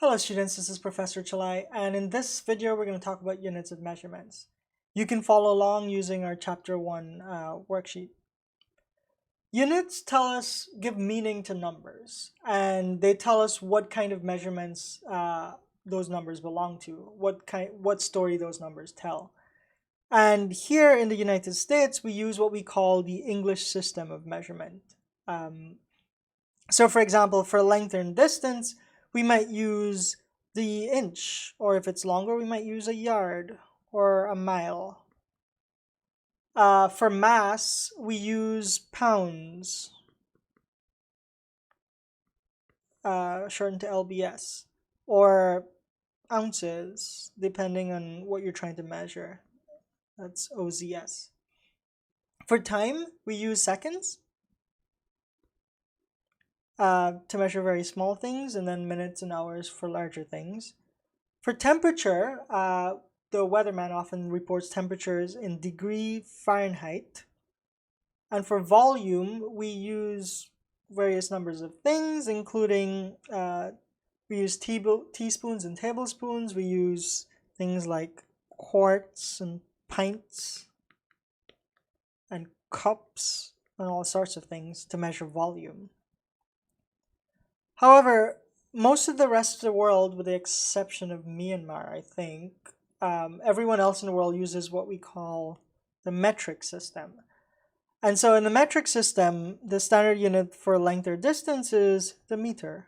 Hello students, this is Professor Chalai, and in this video we're going to talk about units of measurements. You can follow along using our chapter 1 worksheet. Units give meaning to numbers, and they tell us what kind of measurements those numbers belong to, what story those numbers tell. And here in the United States, we use what we call the English system of measurement. So for example, for length and distance, we might use the inch, or if it's longer, we might use a yard or a mile. For mass, we use pounds, shortened to LBS, or ounces, depending on what you're trying to measure. That's OZS. For time, we use seconds to measure very small things, and then minutes and hours for larger things. For temperature, the weatherman often reports temperatures in degree Fahrenheit. And for volume, we use various numbers of things, including we use teaspoons and tablespoons. We use things like quarts and pints and cups and all sorts of things to measure volume. However, most of the rest of the world, with the exception of Myanmar, I think, everyone else in the world uses what we call the metric system. And so in the metric system, the standard unit for length or distance is the meter,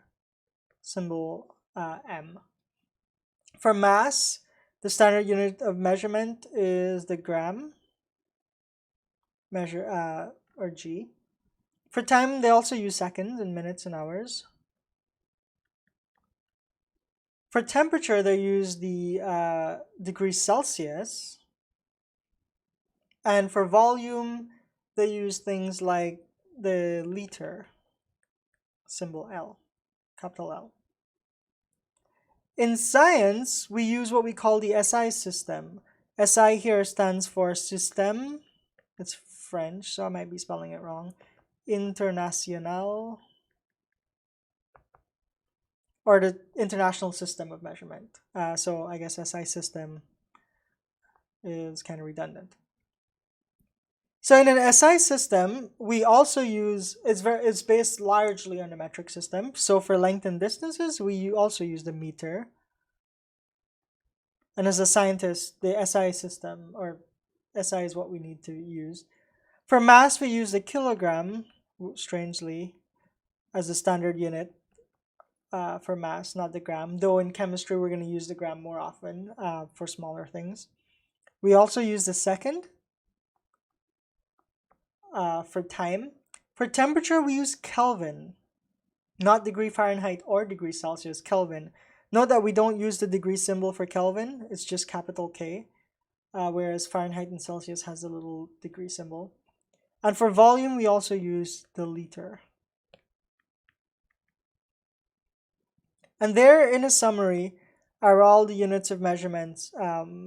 symbol M. For mass, the standard unit of measurement is the gram, or G. For time, they also use seconds and minutes and hours. For temperature, they use the degrees Celsius. And for volume, they use things like the liter, symbol L, capital L. In science, we use what we call the SI system. SI here stands for Système, it's French, so I might be spelling it wrong, International, or the International System of Measurement. So I guess SI system is kind of redundant. So in an SI system, we also use, it's based largely on the metric system. So for length and distances, we also use the meter. And as a scientist, the SI system, or SI is what we need to use. For mass, we use the kilogram, strangely, as the standard unit for mass, not the gram. Though in chemistry, we're going to use the gram more often for smaller things. We also use the second. For time. For temperature, we use Kelvin, not degree Fahrenheit or degree Celsius, Kelvin. Note that we don't use the degree symbol for Kelvin, it's just capital K, whereas Fahrenheit and Celsius has a little degree symbol. And for volume, we also use the liter. And there, in a summary, are all the units of measurements that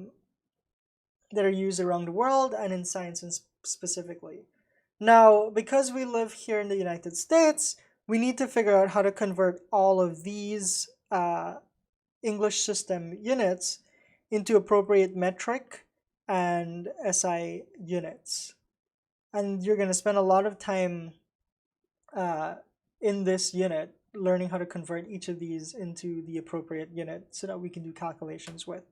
are used around the world and in science specifically. Now, because we live here in the United States, we need to figure out how to convert all of these English system units into appropriate metric and SI units. And you're going to spend a lot of time in this unit learning how to convert each of these into the appropriate unit so that we can do calculations with.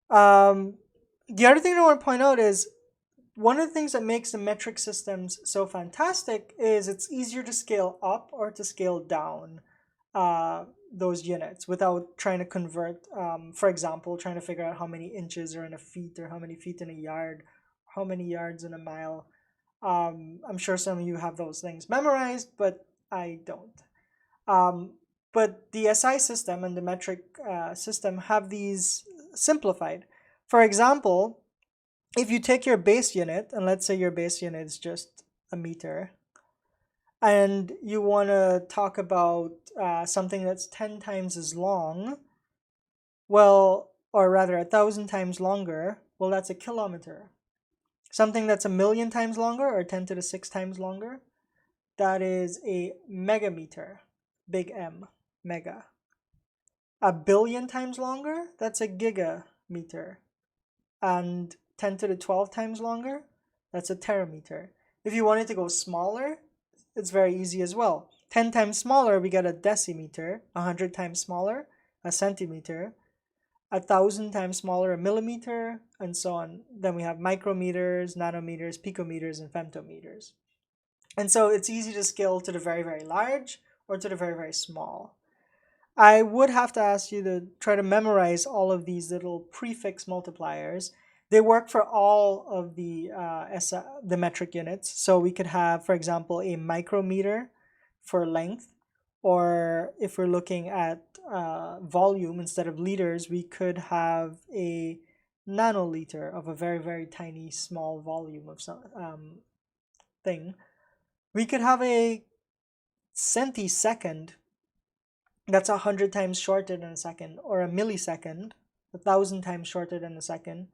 The other thing I want to point out is one of the things that makes the metric systems so fantastic is it's easier to scale up or to scale down those units without trying to convert, for example, trying to figure out how many inches are in a feet or how many feet in a yard, how many yards in a mile. I'm sure some of you have those things memorized, but I don't. But the SI system and the metric system have these simplified. For example, if you take your base unit, and let's say your base unit is just a meter, and you want to talk about something that's 10 times as long, well, or rather 1,000 times longer, well, that's a kilometer. Something that's 1,000,000 times longer, or 10 to the 6 times longer, that is a megameter, big M. mega. A billion times longer, that's a gigameter. And 10 to the 12 times longer, that's a terameter. If you wanted to go smaller, it's very easy as well. 10 times smaller, we get a decimeter. 100 times smaller, a centimeter. 1,000 times smaller, a millimeter, and so on. Then we have micrometers, nanometers, picometers, and femtometers. And so it's easy to scale to the very, very large or to the very, very small. I would have to ask you to try to memorize all of these little prefix multipliers. They work for all of the metric units. So we could have, for example, a micrometer for length, or if we're looking at volume instead of liters, we could have a nanoliter of a very, very tiny, small volume of some thing. We could have a centisecond. That's 100 times shorter than a second, or a millisecond, 1,000 times shorter than a second.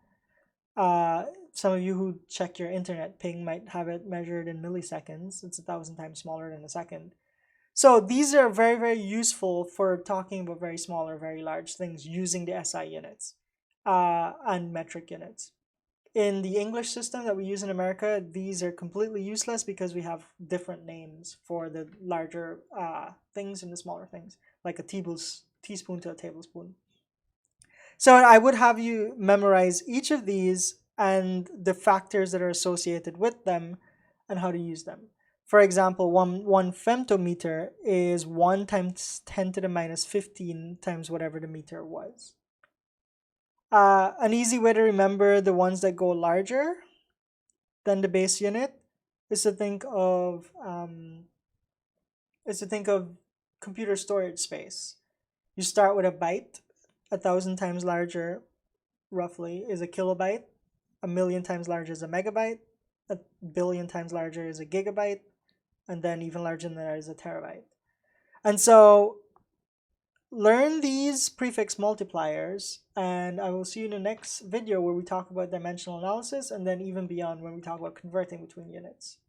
Some of you who check your internet ping might have it measured in milliseconds. It's 1,000 times smaller than a second. So these are very, very useful for talking about very small or very large things using the SI units and metric units. In the English system that we use in America, these are completely useless because we have different names for the larger things and the smaller things, like a teaspoon to a tablespoon. So I would have you memorize each of these and the factors that are associated with them and how to use them. For example, one femtometer is 1 times 10 to the minus 15 times whatever the meter was. An easy way to remember the ones that go larger than the base unit is to think of computer storage space. You start with a byte. 1,000 times larger, roughly, is a kilobyte. 1,000,000 times larger is a megabyte. 1,000,000,000 times larger is a gigabyte, and then even larger than that is a terabyte. And so learn these prefix multipliers, and I will see you in the next video where we talk about dimensional analysis, and then even beyond when we talk about converting between units.